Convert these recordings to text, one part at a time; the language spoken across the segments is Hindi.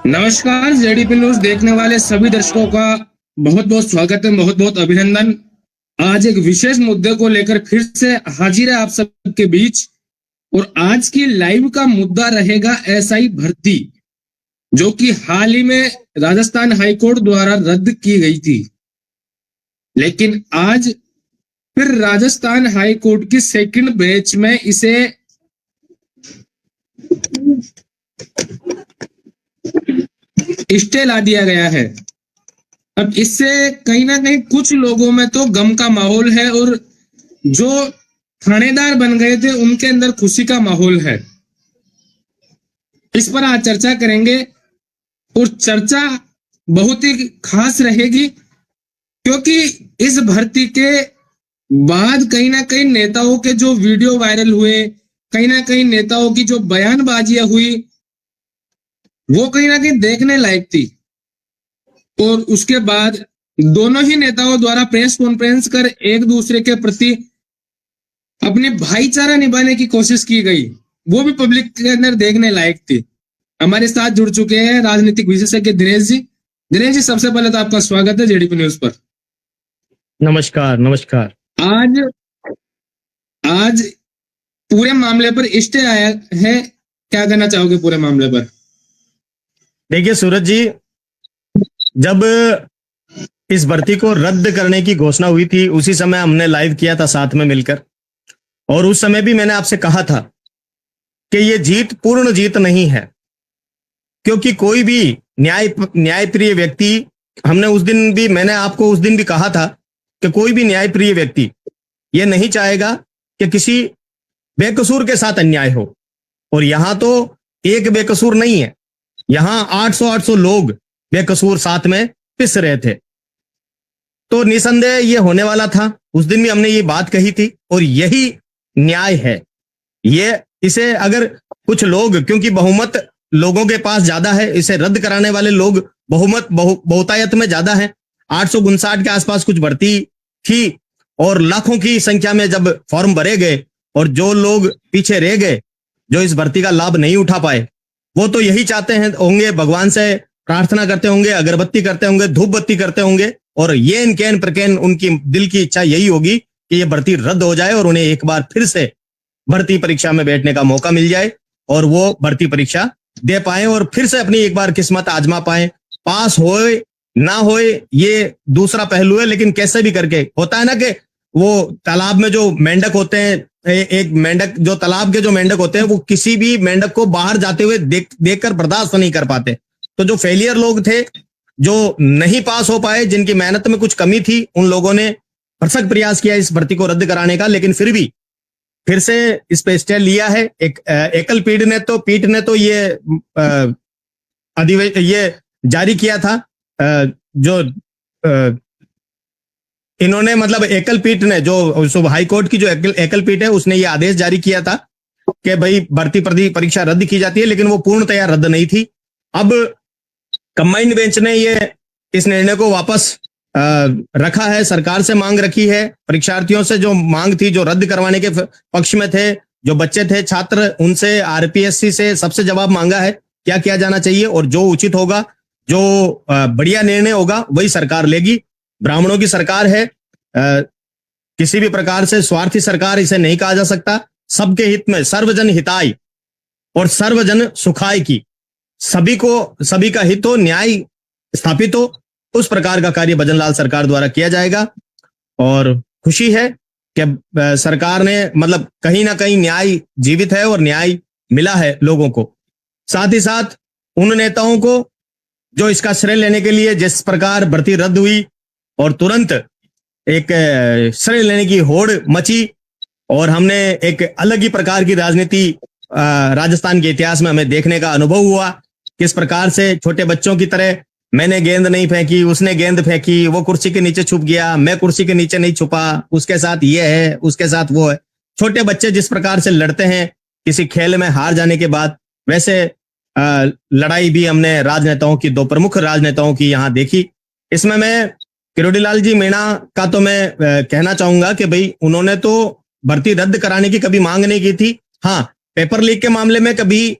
नमस्कार, जेडीपी न्यूज देखने वाले सभी दर्शकों का बहुत बहुत स्वागत है, बहुत बहुत अभिनंदन। आज एक विशेष मुद्दे को लेकर फिर से हाजिर है आप सबके बीच, और आज की लाइव का मुद्दा रहेगा एसआई भर्ती, जो कि हाल ही में राजस्थान हाईकोर्ट द्वारा रद्द की गई थी। लेकिन आज फिर राजस्थान हाईकोर्ट की सेकंड बेंच में इसे स्टे ला दिया गया है। अब इससे कहीं ना कहीं कुछ लोगों में तो गम का माहौल है, और जो थानेदार बन गए थे उनके अंदर खुशी का माहौल है। इस पर आज चर्चा करेंगे, और चर्चा बहुत ही खास रहेगी, क्योंकि इस भर्ती के बाद कहीं ना कहीं नेताओं के जो वीडियो वायरल हुए, कहीं ना कहीं नेताओं की जो बयानबाजियां हुई, वो कहीं ना कहीं देखने लायक थी। और उसके बाद दोनों ही नेताओं द्वारा प्रेस कॉन्फ्रेंस कर एक दूसरे के प्रति अपनी भाईचारा निभाने की कोशिश की गई, वो भी पब्लिक के अंदर देखने लायक थी। हमारे साथ जुड़ चुके हैं राजनीतिक विशेषज्ञ दिनेश जी। दिनेश जी, सबसे पहले तो आपका स्वागत है जेडीपी न्यूज पर। नमस्कार। नमस्कार। आज पूरे मामले पर स्टे आया है, क्या कहना चाहोगे पूरे मामले पर? देखिए सूरज जी, जब इस भर्ती को रद्द करने की घोषणा हुई थी उसी समय हमने लाइव किया था साथ में मिलकर, और उस समय भी मैंने आपसे कहा था कि ये जीत पूर्ण जीत नहीं है, क्योंकि कोई भी न्यायप्रिय व्यक्ति, मैंने आपको उस दिन भी कहा था कि कोई भी न्यायप्रिय व्यक्ति ये नहीं चाहेगा कि किसी बेकसूर के साथ अन्याय हो। और यहां तो एक बेकसूर नहीं है, यहां 800 लोग बेकसूर साथ में पिस रहे थे। तो निसंदेह ये होने वाला था, उस दिन भी हमने ये बात कही थी, और यही न्याय है। इसे अगर कुछ लोग, क्योंकि बहुमत लोगों के पास ज्यादा है, इसे रद्द कराने वाले लोग बहुतायत में ज्यादा है। 859 के आसपास कुछ भर्ती थी, और लाखों की संख्या में जब फॉर्म भरे गए, और जो लोग पीछे रह गए, जो इस भर्ती का लाभ नहीं उठा पाए, वो तो यही चाहते होंगे, भगवान से प्रार्थना करते होंगे, अगरबत्ती करते होंगे, धूप बत्ती करते होंगे, और येन कैन प्रकैन उनकी दिल की इच्छा यही होगी कि ये भर्ती रद्द हो जाए और उन्हें एक बार फिर से भर्ती परीक्षा में बैठने का मौका मिल जाए, और वो भर्ती परीक्षा दे पाए और फिर से अपनी एक बार किस्मत आजमा पाए। पास होए ना होए ये दूसरा पहलू है, लेकिन कैसे भी करके होता है ना कि वो तालाब में जो मेंढक होते हैं, एक मेंढक, जो तालाब के जो मेंढक होते हैं, वो किसी भी मेंढक को बाहर जाते हुए देखकर बर्दाश्त नहीं कर पाते। तो जो फेलियर लोग थे, जो नहीं पास हो पाए, जिनकी मेहनत में कुछ कमी थी, उन लोगों ने भरसक प्रयास किया इस भर्ती को रद्द कराने का, लेकिन फिर भी फिर से इस पे स्टे लिया है। एक एकल पीठ ने तो ये जारी किया था, जो इन्होंने, मतलब एकल पीठ ने, जो हाई कोर्ट की जो एकल पीठ है, उसने ये आदेश जारी किया था कि भाई भर्ती परीक्षा रद्द की जाती है, लेकिन वो पूर्णतया रद्द नहीं थी। अब कंबाइंड बेंच ने इस निर्णय को वापस रखा है, सरकार से मांग रखी है, परीक्षार्थियों से जो मांग थी, जो रद्द करवाने के पक्ष में थे, जो बच्चे थे, छात्र, उनसे आरपीएससी से सबसे जवाब मांगा है क्या किया जाना चाहिए, और जो उचित होगा, जो बढ़िया निर्णय होगा, वही सरकार लेगी। ब्राह्मणों की सरकार है, किसी भी प्रकार से स्वार्थी सरकार इसे नहीं कहा जा सकता। सबके हित में, सर्वजन हिताय और सर्वजन सुखाय की, सभी का हित हो, न्याय स्थापित हो, उस प्रकार का कार्य भजनलाल सरकार द्वारा किया जाएगा। और खुशी है कि सरकार ने मतलब कहीं ना कहीं न्याय जीवित है और न्याय मिला है लोगों को। साथ ही साथ उन नेताओं को जो इसका श्रेय लेने के लिए जिस प्रकार भर्ती रद्द हुई और तुरंत एक श्रेय लेने की होड़ मची और हमने एक अलग ही प्रकार की राजनीति राजस्थान के इतिहास में हमें देखने का अनुभव हुआ। किस प्रकार से छोटे बच्चों की तरह मैंने गेंद नहीं फेंकी, उसने गेंद फेंकी, वो कुर्सी के नीचे छुप गया, मैं कुर्सी के नीचे नहीं छुपा, उसके साथ ये है, उसके साथ वो है। छोटे बच्चे जिस प्रकार से लड़ते हैं किसी खेल में हार जाने के बाद, वैसे लड़ाई भी हमने राजनेताओं की, दो प्रमुख राजनेताओं की यहाँ देखी। इसमें मैं किरोड़ीलाल जी मीणा का तो मैं कहना चाहूंगा कि भाई उन्होंने तो भर्ती रद्द कराने की कभी मांग नहीं की थी। हाँ, पेपर लीक के मामले में कभी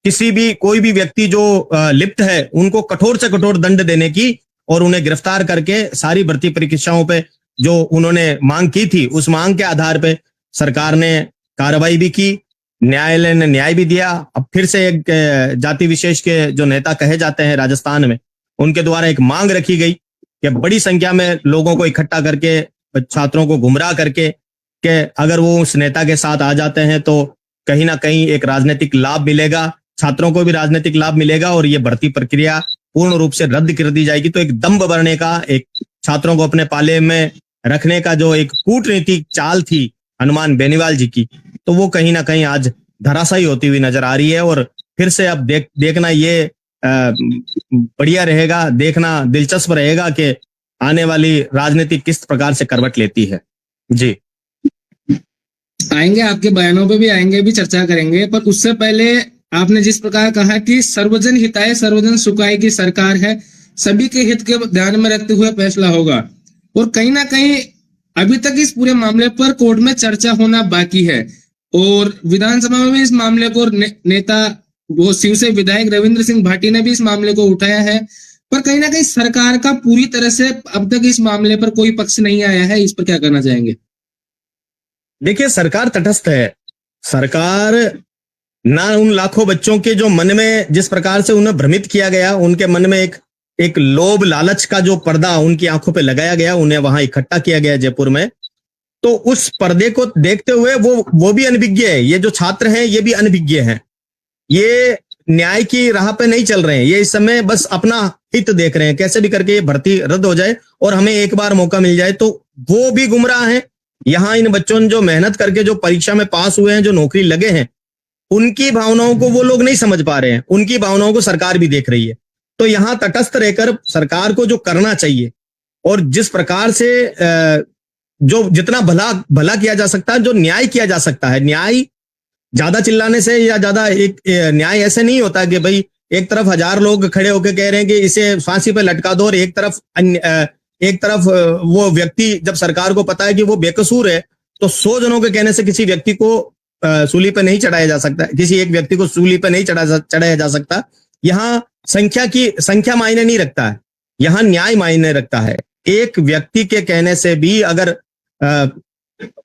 किसी भी कोई भी व्यक्ति जो लिप्त है उनको कठोर से कठोर दंड देने की और उन्हें गिरफ्तार करके सारी भर्ती परीक्षाओं पे जो उन्होंने मांग की थी उस मांग के आधार पे सरकार ने कार्रवाई भी की, न्यायालय ने न्याय भी दिया। अब फिर से एक जाति विशेष के जो नेता कहे जाते हैं राजस्थान में, उनके द्वारा एक मांग रखी गई कि बड़ी संख्या में लोगों को इकट्ठा करके, छात्रों को गुमराह करके, कि अगर वो उस नेता के साथ आ जाते हैं तो कहीं ना कहीं एक राजनीतिक लाभ मिलेगा, छात्रों को भी राजनीतिक लाभ मिलेगा और ये भर्ती प्रक्रिया पूर्ण रूप से रद्द कर दी जाएगी। तो एक दंभ भरने का, एक छात्रों को अपने पाले में रखने का जो एक कूटनीतिक चाल थी हनुमान बेनीवाल जी की, तो वो कहीं ना कहीं आज धराशायी होती हुई नजर आ रही है। और फिर से अब देखना ये बढ़िया रहेगा, देखना दिलचस्प रहेगा कि आने वाली राजनीति किस प्रकार से करवट लेती है। जी आएंगे, आपके बयानों पे भी आएंगे, भी चर्चा करेंगे, पर उससे पहले आपने जिस प्रकार कहा कि सर्वजन हिताय सर्वजन सुखाय की सरकार है, सभी के हित के ध्यान में रखते हुए फैसला होगा, और कहीं ना कहीं अभी तक इस पूरे मामले पर कोर्ट में चर्चा होना बाकी है और विधानसभा में भी इस मामले को नेता वो शिव से विधायक रविंद्र सिंह भाटी ने भी इस मामले को उठाया है, पर कहीं ना कहीं सरकार का पूरी तरह से अब तक इस मामले पर कोई पक्ष नहीं आया है। इस पर क्या कहना चाहेंगे? देखिए, सरकार तटस्थ है। सरकार ना उन लाखों बच्चों के जो मन में जिस प्रकार से उन्हें भ्रमित किया गया, उनके मन में एक लोभ लालच का जो पर्दा उनकी आंखों पे लगाया गया, उन्हें वहां इकट्ठा किया गया जयपुर में, तो उस पर्दे को देखते हुए वो भी अनभिज्ञ है। ये जो छात्र हैं ये भी अनभिज्ञ हैं, ये न्याय की राह पे नहीं चल रहे हैं, ये इस समय बस अपना हित देख रहे हैं, कैसे भी करके ये भर्ती रद्द हो जाए और हमें एक बार मौका मिल जाए। तो वो भी गुमराह हैं। यहाँ इन बच्चों ने जो मेहनत करके जो परीक्षा में पास हुए हैं, जो नौकरी लगे हैं, उनकी भावनाओं को वो लोग नहीं समझ पा रहे हैं, उनकी भावनाओं को सरकार भी देख रही है। तो यहाँ तटस्थ रहकर सरकार को जो करना चाहिए और जिस प्रकार से जो जितना भला किया जा सकता है, जो न्याय किया जा सकता है, न्याय ज्यादा चिल्लाने से या ज्यादा एक न्याय ऐसे नहीं होता कि भाई एक तरफ 1000 लोग खड़े होकर कह रहे हैं कि इसे फांसी पे लटका दो और एक तरफ वो व्यक्ति, जब सरकार को पता है कि वो बेकसूर है, तो 100 जनों के कहने से किसी व्यक्ति को सूली पे नहीं चढ़ाया जा सकता, किसी एक व्यक्ति को सूली पे नहीं चढ़ाया जा सकता। यहाँ संख्या मायने नहीं रखता है, यहाँ न्याय मायने रखता है। एक व्यक्ति के कहने से भी अगर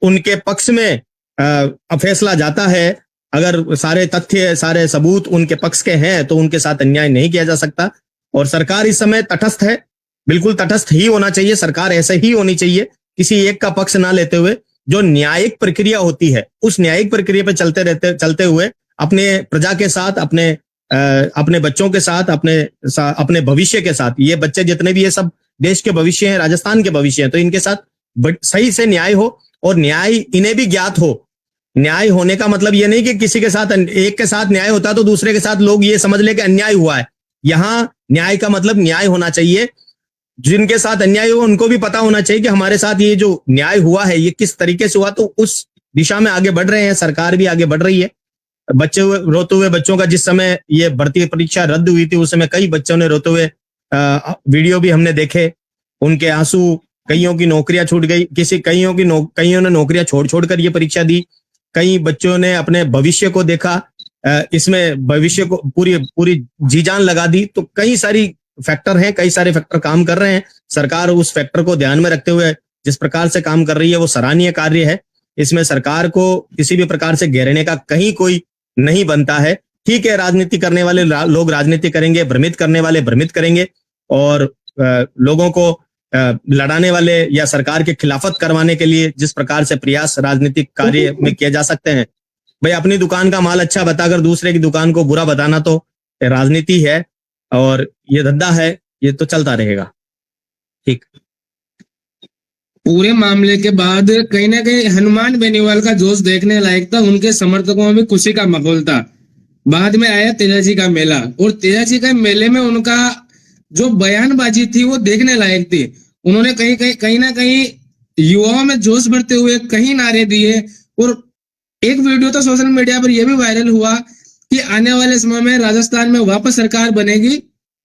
उनके पक्ष में फैसला जाता है, अगर सारे तथ्य सारे सबूत उनके पक्ष के हैं, तो उनके साथ अन्याय नहीं किया जा सकता। और सरकार इस समय तटस्थ है, बिल्कुल तटस्थ ही होना चाहिए। सरकार ऐसे ही होनी चाहिए, किसी एक का पक्ष ना लेते हुए। जो न्यायिक प्रक्रिया होती है, उस न्यायिक प्रक्रिया पे चलते हुए अपने प्रजा के साथ, अपने बच्चों के साथ, अपने भविष्य के साथ, ये बच्चे जितने भी ये सब देश के भविष्य हैं, राजस्थान के भविष्य हैं, तो इनके साथ सही से न्याय हो और न्याय इन्हें भी ज्ञात हो। न्याय होने का मतलब ये नहीं कि किसी के साथ, एक के साथ न्याय होता तो दूसरे के साथ लोग ये समझ ले कि अन्याय हुआ है। यहाँ न्याय का मतलब न्याय होना चाहिए। जिनके साथ अन्याय हो उनको भी पता होना चाहिए कि हमारे साथ ये जो न्याय हुआ है ये किस तरीके से हुआ, तो उस दिशा में आगे बढ़ रहे हैं, सरकार भी आगे बढ़ रही है। रोते हुए बच्चों का जिस समय ये भर्ती परीक्षा रद्द हुई थी, उस समय कई बच्चों ने रोते हुए वीडियो भी हमने देखे, उनके आंसू, कईयों की नौकरियां छूट गई, कईयों ने नौकरियां छोड़ कर ये परीक्षा दी, कई बच्चों ने अपने भविष्य को देखा, इसमें भविष्य को पूरी जी जान लगा दी। तो कई सारी फैक्टर हैं, कई सारे फैक्टर काम कर रहे हैं। सरकार उस फैक्टर को ध्यान में रखते हुए जिस प्रकार से काम कर रही है वो सराहनीय कार्य है। इसमें सरकार को किसी भी प्रकार से घेरने का कहीं कोई नहीं बनता है। ठीक है, राजनीति करने वाले लोग राजनीति करेंगे, भ्रमित करने वाले भ्रमित करेंगे और लोगों को लड़ाने वाले या सरकार के खिलाफत करवाने के लिए जिस प्रकार से प्रयास राजनीतिक कार्य में किए जा सकते हैं, भाई अपनी दुकान का माल अच्छा बताकर दूसरे की दुकान को बुरा बताना तो राजनीति है और ये धंधा है, ये तो चलता रहेगा। ठीक। पूरे मामले के बाद कहीं ना कहीं हनुमान बेनीवाल का जोश देखने लायक था, उनके समर्थकों में भी खुशी का माहौल था। बाद में आया तेजाजी का मेला, और तेजाजी का मेले में उनका जो बयानबाजी थी वो देखने लायक थी। उन्होंने कहीं ना कहीं युवाओं में जोश भरते हुए कहीं नारे दिए, और एक वीडियो तो सोशल मीडिया पर यह भी वायरल हुआ कि आने वाले समय में राजस्थान में वापस सरकार बनेगी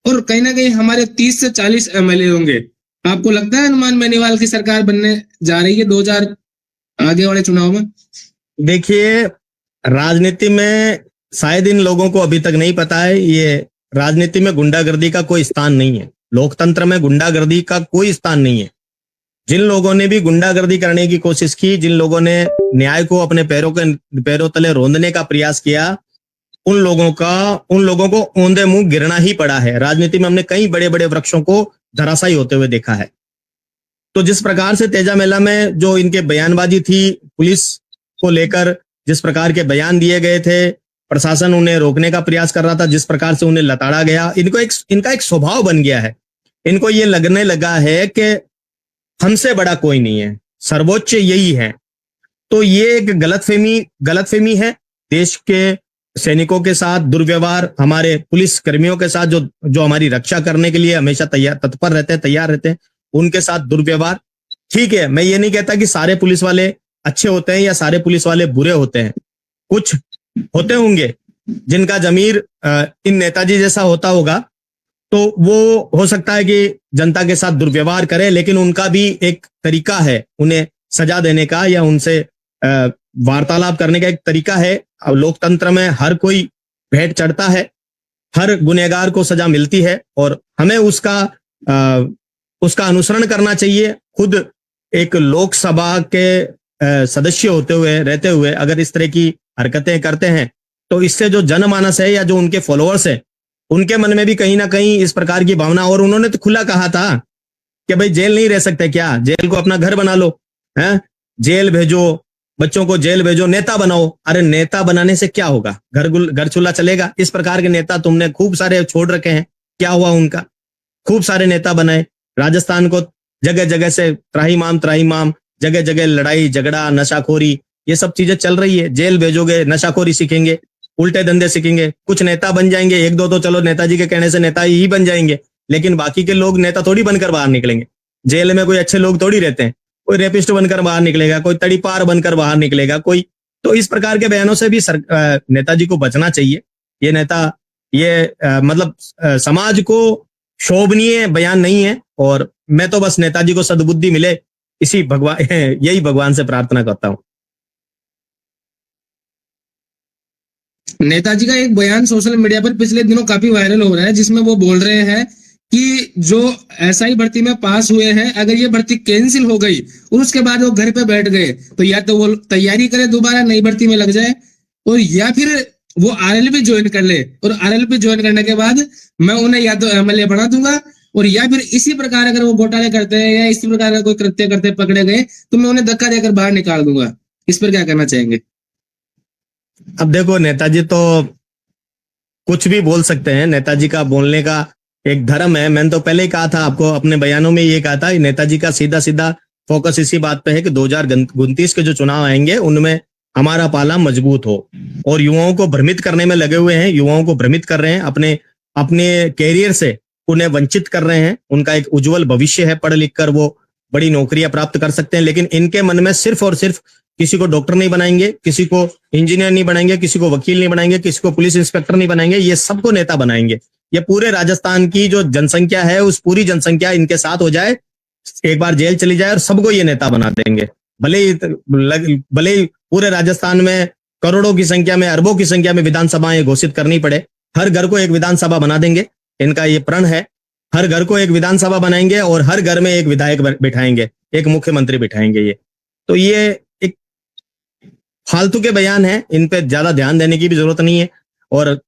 और कहीं ना कहीं हमारे 30 से 40 एमएलए होंगे। आपको लगता है हनुमान बेनीवाल की सरकार बनने जा रही है 2000 आगे वाले चुनाव में? देखिए, राजनीति में शायद इन लोगों को अभी तक नहीं पता है, ये राजनीति में गुंडागर्दी का कोई स्थान नहीं है। लोकतंत्र में गुंडागर्दी का कोई स्थान नहीं है। जिन लोगों ने भी गुंडागर्दी करने की कोशिश की, जिन लोगों ने न्याय को अपने पैरों तले रौंदने का प्रयास किया, उन लोगों को औंधे मुंह गिरना ही पड़ा है। राजनीति में हमने कई बड़े बड़े वृक्षों को धराशायी होते हुए देखा है। तो जिस प्रकार से तेजा मेला में जो इनके बयानबाजी थी, पुलिस को लेकर जिस प्रकार के बयान दिए गए थे, प्रशासन उन्हें रोकने का प्रयास कर रहा था, जिस प्रकार से उन्हें लताड़ा गया, इनका एक स्वभाव बन गया है। इनको ये लगने लगा है कि हमसे बड़ा कोई नहीं है, सर्वोच्च यही है। तो ये एक गलतफहमी है। देश के सैनिकों के साथ दुर्व्यवहार, हमारे पुलिस कर्मियों के साथ जो हमारी रक्षा करने के लिए हमेशा तत्पर रहते हैं, तैयार रहते हैं, उनके साथ दुर्व्यवहार। ठीक है, मैं ये नहीं कहता कि सारे पुलिस वाले अच्छे होते हैं या सारे पुलिस वाले बुरे होते हैं। कुछ होते होंगे जिनका जमीर इन नेताजी जैसा होता होगा, तो वो हो सकता है कि जनता के साथ दुर्व्यवहार करे, लेकिन उनका भी एक तरीका है उन्हें सजा देने का या उनसे वार्तालाप करने का एक तरीका है। अब लोकतंत्र में हर कोई भेंट चढ़ता है, हर गुनहगार को सजा मिलती है और हमें उसका अनुसरण करना चाहिए। खुद एक लोकसभा के सदस्य होते हुए रहते हुए अगर इस तरह की हरकतें करते हैं, तो इससे जो जनमानस है या जो उनके फॉलोअर्स है, उनके मन में भी कहीं ना कहीं इस प्रकार की भावना। और उन्होंने तो खुला कहा था कि भाई जेल नहीं रह सकते क्या, जेल को अपना घर बना लो, हैं, जेल भेजो, बच्चों को जेल भेजो, नेता बनाओ। अरे नेता बनाने से क्या होगा? घर चूल्हा चलेगा? इस प्रकार के नेता तुमने खूब सारे छोड़ रखे हैं, क्या हुआ उनका? खूब सारे नेता बनाए, राजस्थान को जगह जगह से त्राहीमाम, जगह जगह लड़ाई झगड़ा, नशाखोरी, ये सब चीजें चल रही है। जेल भेजोगे, नशाखोरी सीखेंगे, उल्टे धंधे सीखेंगे, कुछ नेता बन जाएंगे, एक दो तो चलो नेताजी के कहने से नेता ही बन जाएंगे, लेकिन बाकी के लोग नेता थोड़ी बनकर बाहर निकलेंगे। जेल में कोई अच्छे लोग थोड़ी रहते हैं, कोई रेपिस्ट बनकर बाहर निकलेगा, कोई तड़ीपार बनकर बाहर निकलेगा कोई। तो इस प्रकार के बयानों से भी नेताजी को बचना चाहिए। ये नेता मतलब समाज को शोभनीय बयान नहीं है, और मैं तो बस नेताजी को सद्बुद्धि मिले, इसी भगवान यही भगवान से प्रार्थना करता हूं। नेताजी का एक बयान सोशल मीडिया पर पिछले दिनों काफी वायरल हो रहा है, जिसमें वो बोल रहे हैं कि जो एसआई भर्ती में पास हुए हैं, अगर ये भर्ती कैंसिल हो गई और उसके बाद वो घर पे बैठ गए, तो या तो वो तैयारी करे दोबारा नई भर्ती में लग जाए, और या फिर वो आरएलबी ज्वाइन कर ले, और आरएलबी ज्वाइन करने के बाद मैं उन्हें या तो एमएलए बना दूंगा, और या फिर इसी प्रकार अगर वो घोटाले करते हैं या इसी प्रकार का कोई कृत्य करते पकड़े गए तो मैं उन्हें धक्का देकर बाहर निकाल दूंगा। इस पर क्या कहना चाहेंगे? अब देखो, नेताजी तो कुछ भी बोल सकते हैं, नेताजी का बोलने का एक धर्म है। मैंने तो पहले ही कहा था आपको, अपने बयानों में ये कहा था, नेताजी का सीधा सीधा फोकस इसी बात पे है कि 2029 के जो चुनाव आएंगे उनमें हमारा पाला मजबूत हो, और युवाओं को भ्रमित करने में लगे हुए हैं, युवाओं को भ्रमित कर रहे हैं, अपने कैरियर से उन्हें वंचित कर रहे हैं। उनका एक उज्जवल भविष्य है, पढ़ लिख कर वो बड़ी नौकरियां प्राप्त कर सकते हैं, लेकिन इनके मन में सिर्फ और सिर्फ किसी को डॉक्टर नहीं बनाएंगे, किसी को इंजीनियर नहीं बनाएंगे, किसी को वकील नहीं बनाएंगे, किसी को पुलिस इंस्पेक्टर नहीं बनाएंगे, ये सबको नेता बनाएंगे। ये पूरे राजस्थान की जो जनसंख्या है, उस पूरी जनसंख्या इनके साथ हो जाए, एक बार जेल चली जाए और सबको ये नेता बना देंगे। भले ही पूरे राजस्थान में करोड़ों की संख्या में, अरबों की संख्या में विधानसभाएं घोषित करनी पड़े, हर घर को एक विधानसभा बना देंगे। इनका ये प्रण है, हर घर को एक विधानसभा बनाएंगे और हर घर में एक विधायक बिठाएंगे, एक मुख्यमंत्री बिठाएंगे। ये एक फालतू के बयान है, इन पे ज्यादा ध्यान देने की भी जरूरत नहीं है, और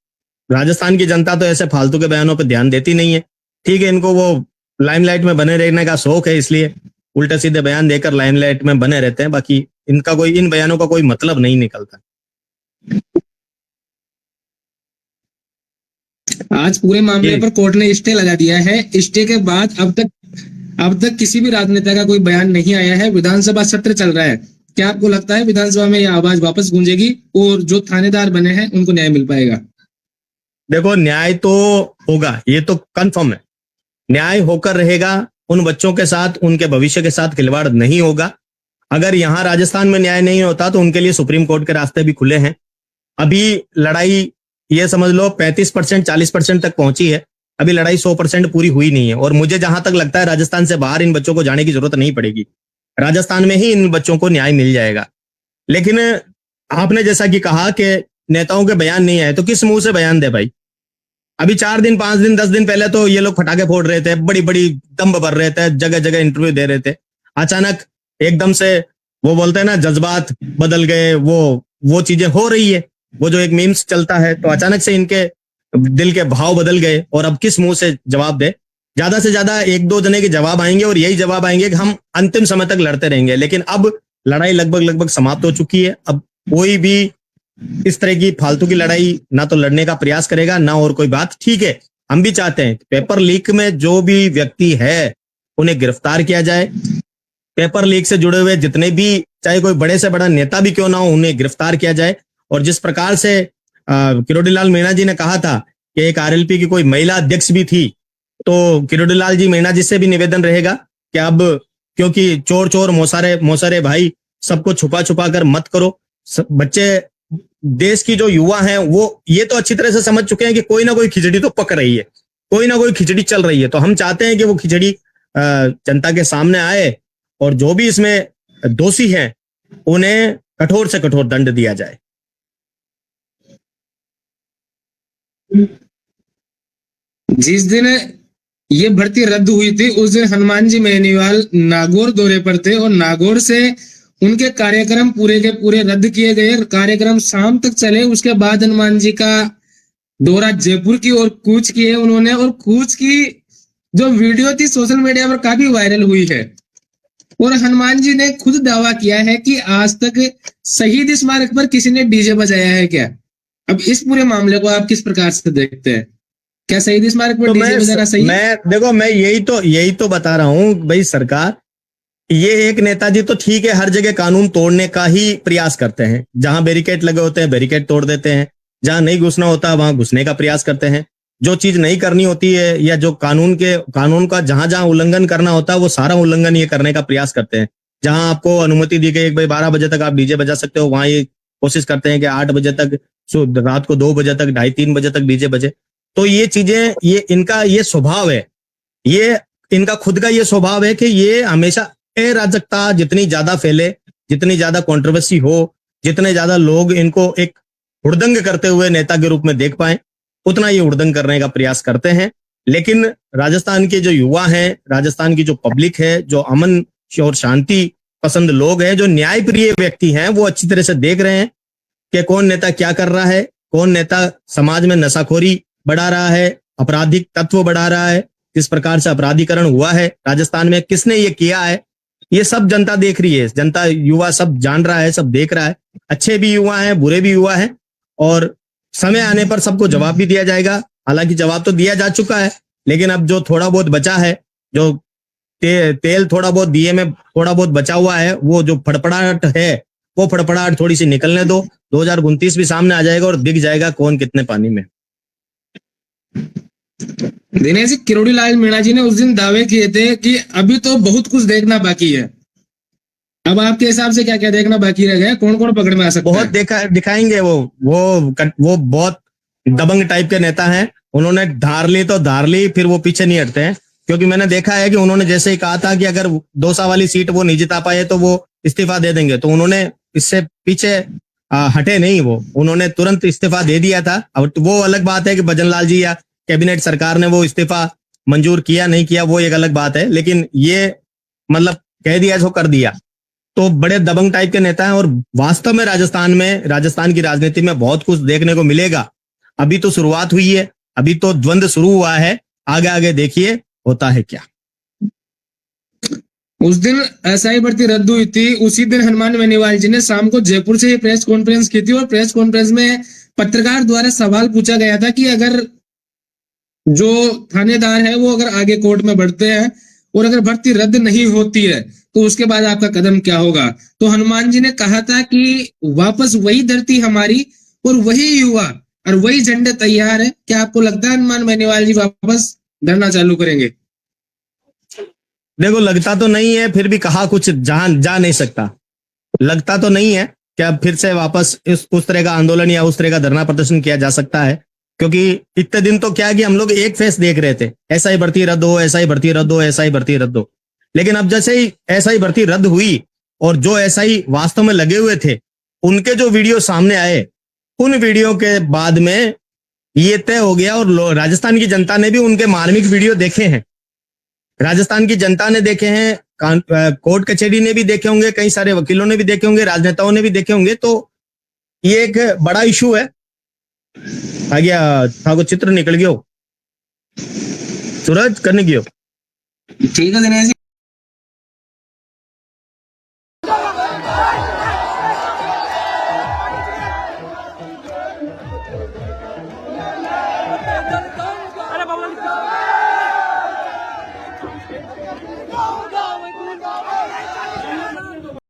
राजस्थान की जनता तो ऐसे फालतू के बयानों पे ध्यान देती नहीं है। ठीक है, इनको वो लाइमलाइट में बने रहने का शौक है, इसलिए उल्टे सीधे बयान देकर लाइमलाइट में बने रहते हैं। बाकी इनका कोई, इन बयानों का कोई मतलब नहीं निकलता। आज पूरे मामले जी। पर कोर्ट ने स्टे लगा दिया है। स्टे के बाद अब तक किसी भी राजनेता का कोई बयान नहीं आया है। विधानसभा सत्र चल रहा है। क्या आपको लगता है विधानसभा में यह आवाज वापस गूंजेगी और जो थानेदार बने हैं उनको न्याय मिल पाएगा? देखो, न्याय तो होगा, ये तो कंफर्म है। न्याय होकर रहेगा। उन बच्चों के साथ, उनके भविष्य के साथ खिलवाड़ नहीं होगा। अगर यहाँ राजस्थान में न्याय नहीं होता तो उनके लिए सुप्रीम कोर्ट के रास्ते भी खुले हैं। अभी लड़ाई, ये समझ लो 35% 40% तक पहुंची है। अभी लड़ाई 100% पूरी हुई नहीं है। और मुझे जहां तक लगता है राजस्थान से बाहर इन बच्चों को जाने की जरूरत नहीं पड़ेगी। राजस्थान में ही इन बच्चों को न्याय मिल जाएगा। लेकिन आपने जैसा कि कहा कि नेताओं के बयान नहीं आए, तो किस मुंह से बयान दे भाई? अभी 4 दिन 5 दिन 10 दिन पहले तो ये लोग पटाखे फोड़ रहे थे, बड़ी बड़ी दम भर रहे थे, जगह जगह इंटरव्यू दे रहे थे। अचानक एकदम से वो बोलते हैं ना, जज्बात बदल गए, वो चीजें हो रही है। वो जो एक मीम्स चलता है, तो अचानक से इनके दिल के भाव बदल गए। और अब किस मुंह से जवाब दे? ज्यादा से ज्यादा 1-2 जने के जवाब आएंगे और यही जवाब आएंगे कि हम अंतिम समय तक लड़ते रहेंगे। लेकिन अब लड़ाई लगभग समाप्त हो चुकी है। अब कोई भी इस तरह की फालतू की लड़ाई ना तो लड़ने का प्रयास करेगा, ना और कोई बात। ठीक है, हम भी चाहते हैं पेपर लीक में जो भी व्यक्ति है उन्हें गिरफ्तार किया जाए। पेपर लीक से जुड़े हुए जितने भी, चाहे कोई बड़े से बड़ा नेता भी क्यों ना हो, उन्हें गिरफ्तार किया जाए। और जिस प्रकार से किरोड़ीलाल मीणा जी ने कहा था कि एक आरएलपी की कोई महिला अध्यक्ष भी थी, तो किरोड़ीलाल जी मीणा जी से भी निवेदन रहेगा कि अब, क्योंकि चोर चोर मोसारे मोसारे भाई, सबको छुपा छुपा कर मत करो। बच्चे, देश की जो युवा हैं, वो ये तो अच्छी तरह से समझ चुके हैं कि कोई ना कोई खिचड़ी तो पक रही है, कोई ना कोई खिचड़ी चल रही है। तो हम चाहते हैं कि वो खिचड़ी जनता के सामने आए और जो भी इसमें दोषी हैं उन्हें कठोर से कठोर दंड दिया जाए। जिस दिन ये भर्ती रद्द हुई थी उस दिन हनुमान जी मेहनीवाल नागौर दौरे पर थे और नागौर से उनके कार्यक्रम पूरे के पूरे रद्द किए गए। कार्यक्रम शाम तक चले। उसके बाद हनुमान जी का दौरा जयपुर की ओर कूच किए उन्होंने, और कूच की जो वीडियो थी सोशल मीडिया पर काफी वायरल हुई है। और हनुमान जी ने खुद दावा किया है कि आज तक शहीद स्मारक पर किसी ने डीजे बजाया है क्या? अब इस पूरे मामले को आप किस प्रकार से देखते हैं? क्या शहीद स्मारक पर तो डीजे बजाना सही है? देखो, मैं यही तो बता रहा हूं भाई। सरकार, ये एक नेताजी तो ठीक है, हर जगह कानून तोड़ने का ही प्रयास करते हैं। जहां बैरिकेड लगे होते हैं बैरिकेड तोड़ देते हैं, जहां नहीं घुसना होता वहां घुसने का प्रयास करते हैं। जो चीज नहीं करनी होती है या जो कानून का जहां जहां उल्लंघन करना होता है वो सारा उल्लंघन ये करने का प्रयास करते हैं। जहां आपको अनुमति दी गई, भाई 12 बजे तक आप डीजे बजा सकते हो, वहां ये कोशिश करते हैं कि 8 बजे तक, रात को 2 बजे तक, 2:30-3 बजे तक डीजे बजे। तो ये चीजें, ये इनका ये स्वभाव है, ये इनका खुद का ये स्वभाव है कि ये हमेशा अराजकता जितनी ज्यादा फैले, जितनी ज्यादा कंट्रोवर्सी हो, जितने ज्यादा लोग इनको एक हुड़दंग करते हुए नेता के रूप में देख पाए, उतना ये हुड़दंग करने का प्रयास करते हैं। लेकिन राजस्थान के जो युवा हैं, राजस्थान की जो पब्लिक है, जो अमन और शांति पसंद लोग हैं, जो न्याय प्रिय व्यक्ति हैं, वो अच्छी तरह से देख रहे हैं कि कौन नेता क्या कर रहा है, कौन नेता समाज में नशाखोरी बढ़ा रहा है, आपराधिक तत्व बढ़ा रहा है, किस प्रकार से अपराधीकरण हुआ है राजस्थान में, किसने ये किया है, ये सब जनता देख रही है। जनता, युवा सब जान रहा है, सब देख रहा है। अच्छे भी युवा हैं, बुरे भी युवा हैं, और समय आने पर सबको जवाब भी दिया जाएगा। हालांकि जवाब तो दिया जा चुका है, लेकिन अब जो थोड़ा बहुत बचा है, जो तेल थोड़ा बहुत दिए में थोड़ा बहुत बचा हुआ है, वो जो फड़फड़ाहट है, वो फड़फड़ाहट थोड़ी सी निकलने दो। 2029 भी सामने आ जाएगा और दिख जाएगा कौन कितने पानी में। दिनेश जी, किरोड़ीलाल मीणा जी ने उस दिन दावे किए थे कि अभी तो बहुत कुछ देखना बाकी है। अब आपके हिसाब से क्या क्या देखना बाकी रह गया? कौन कौन पकड़ में आ सकता है? बहुत दिखाएंगे। वो बहुत दबंग टाइप के नेता हैं। उन्होंने धार ली तो धार ली, फिर वो पीछे नहीं हटते हैं। क्योंकि मैंने देखा है कि उन्होंने जैसे ही कहा था कि अगर दौसा वाली सीट वो नहीं जिता पाए तो वो इस्तीफा दे देंगे, तो उन्होंने इससे पीछे हटे नहीं। वो उन्होंने तुरंत इस्तीफा दे दिया था। अब वो अलग बात है कि भजनलाल जी या कैबिनेट सरकार ने वो इस्तीफा मंजूर किया नहीं किया, वो एक अलग बात है। लेकिन ये मतलब कह दिया तो कर दिया। तो बड़े दबंग टाइप के नेता हैं और वास्तव में राजस्थान की राजनीति में बहुत कुछ देखने को मिलेगा। अभी तो शुरुआत हुई है, अभी तो द्वंद्व शुरू हुआ है। आगे आगे देखिए होता है क्या। उस दिन एसआई भर्ती रद्द हुई थी, उसी दिन हनुमान बेनीवाल जी ने शाम को जयपुर से प्रेस कॉन्फ्रेंस की थी और प्रेस कॉन्फ्रेंस में पत्रकार द्वारा सवाल पूछा गया था कि अगर जो थानेदार है वो अगर आगे कोर्ट में बढ़ते हैं और अगर भर्ती रद्द नहीं होती है तो उसके बाद आपका कदम क्या होगा। तो हनुमान जी ने कहा था कि वापस वही धरती हमारी और वही युवा और वही झंडे तैयार है। क्या आपको लगता है हनुमान बेनीवाल जी वापस धरना चालू करेंगे? देखो, लगता तो नहीं है, फिर भी कहा कुछ जा नहीं सकता। लगता तो नहीं है कि अब फिर से वापस उस तरह का आंदोलन या उस तरह का धरना प्रदर्शन किया जा सकता है, क्योंकि इतने दिन तो क्या है कि हम लोग एक फेस देख रहे थे, ऐसा ही भर्ती रद्द हो, ऐसा ही भर्ती रद्द हो, ऐसा ही भर्ती रद्द हो। लेकिन अब जैसे ही ऐसा ही भर्ती रद्द हुई और जो ऐसा ही वास्तव में लगे हुए थे उनके जो वीडियो सामने आए, उन वीडियो के बाद में ये तय हो गया और राजस्थान की जनता ने भी उनके मार्मिक वीडियो देखे हैं। राजस्थान की जनता ने देखे हैं, कोर्ट कचहरी ने भी देखे होंगे, कई सारे वकीलों ने भी देखे होंगे, राजनेताओं ने भी देखे होंगे। तो ये एक बड़ा इशू है। आ गया था, चित्र निकल गयो, सूरज करने गयो। ठीक है दिनेश जी।